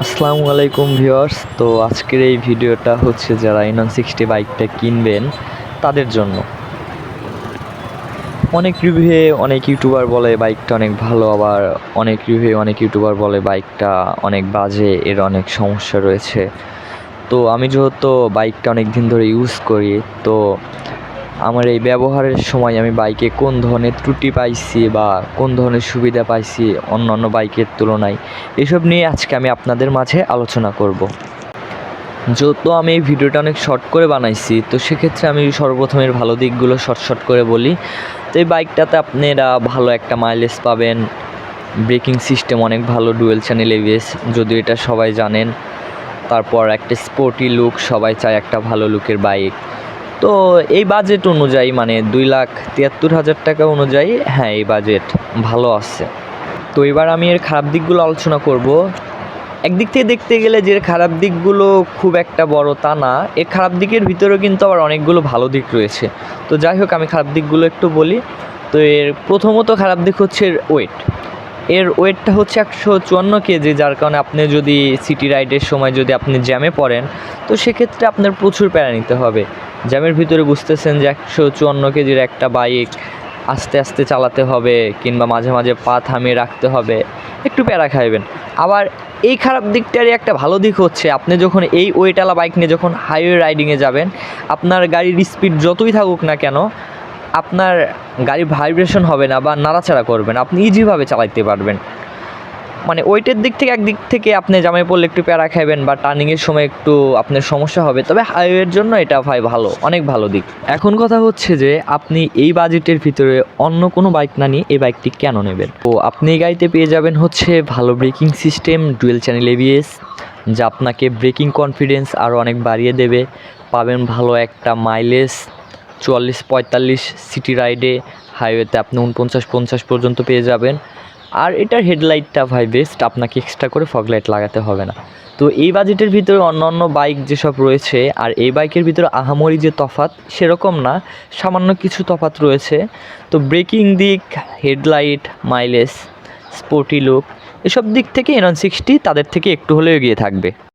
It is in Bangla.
আসসালামু আলাইকুম ভিউয়ার্স। তো আজকের এই ভিডিওটা হচ্ছে যারা N160 বাইকটা কিনবেন তাদের জন্য। অনেক রিভিউয়ে অনেক ইউটিউবার বলে বাইকটা অনেক ভালো, আবার অনেক রিভিউয়ে অনেক ইউটিউবার বলে বাইকটা অনেক বাজে, এর অনেক সমস্যা রয়েছে। তো আমি যেহেতু বাইকটা অনেক দিন ধরে ইউজ করি, তো আমার এই ব্যবহারের সময় আমি বাইকে কোন ধরনের ত্রুটি পাইছি বা কোন ধরনের সুবিধা পাইছি অন্যান্য বাইকের তুলনায়, এসব নিয়ে আজকে আমি আপনাদের মাঝে আলোচনা করব। যেহেতু আমি এই ভিডিওটা অনেক শর্ট করে বানাইছি, তো সেক্ষেত্রে আমি সর্বপ্রথম এর ভালো দিকগুলো শর্ট করে বলি। তো এই বাইকটাতে আপনারা ভালো একটা মাইলেজ পাবেন, ব্রেকিং সিস্টেম অনেক ভালো, ডুয়েল চ্যানেল এবিএস, যদিও এটা সবাই জানেন। তারপর একটা স্পোর্টি লুক, সবাই চায় একটা ভালো লুকের বাইক। তো এই বাজেট অনুযায়ী মানে 2,73,000 টাকা অনুযায়ী হ্যাঁ, এই বাজেট ভালো আছে। তো এবার আমি এর খারাপ দিকগুলো আলোচনা করব। একদিক থেকে দেখতে গেলে যে খারাপ দিকগুলো খুব একটা বড় তা না, এর খারাপ দিকের ভিতরেও কিন্তু আবার অনেকগুলো ভালো দিক রয়েছে। তো যাই হোক, আমি খারাপ দিকগুলো একটু বলি। তো এর প্রথমত খারাপ দিক হচ্ছে এর ওয়েট। এর ওয়েটটা হচ্ছে 154 কেজি, যার কারণে আপনি যদি সিটি রাইডের সময় যদি আপনি জ্যামে পড়েন, তো সেক্ষেত্রে আপনার প্রচুর প্যারা নিতে হবে। জ্যামের ভিতরে বুঝতেছেন যে 154 কেজির একটা বাইক আস্তে আস্তে চালাতে হবে, কিংবা মাঝে মাঝে পা থামিয়ে রাখতে হবে, একটু প্যারা খাইবেন। আবার এই খারাপ দিকটারই একটা ভালো দিক হচ্ছে, আপনি যখন এই ওয়েটওয়ালা বাইক নিয়ে যখন হাইওয়ে রাইডিংয়ে যাবেন, আপনার গাড়ির স্পিড যতই থাকুক না কেন, আপনার গাড়ির ভাইব্রেশন হবে না বা নাড়াচাড়া করবে না, আপনি ইজিভাবে চালাতে পারবেন। মানে ওয়েটের দিক থেকে একদিক থেকে আপনি জামে পড়লে একটু প্যারা খাইবেন বা টার্নিংয়ের সময় একটু আপনার সমস্যা হবে, তবে হাইওয়ের জন্য এটা ভাই ভালো, অনেক ভালো দিক। এখন কথা হচ্ছে যে আপনি এই বাজেটের ভিতরে অন্য কোনো বাইক না নিয়ে এই বাইকটি কেন নেবেন? তো আপনি এই গাড়িতে পেয়ে যাবেন হচ্ছে ভালো braking system, dual channel ABS, যা আপনাকে ব্রেকিং কনফিডেন্স আরও অনেক বাড়িয়ে দেবে। পাবেন ভালো একটা মাইলেজ, 44-45 সিটি রাইডে, হাইওয়েতে আপনি 49-50 পর্যন্ত পেয়ে যাবেন। আর এটার হেডলাইটটা ভাই বেস্ট, আপনাকে এক্সট্রা করে ফগ লাইট লাগাতে হবে না। তো এই বাজেটের ভিতরে অন্য বাইক যেসব রয়েছে, আর এই বাইকের ভিতরে আহামরি যে তফাৎ সেরকম না, সামান্য কিছু তফাৎ রয়েছে। তো ব্রেকিং দিক, হেডলাইট, মাইলেজ, স্পোর্টি লুক, এসব দিক থেকে N160 তাদের থেকে একটু হলেও এগিয়ে থাকবে।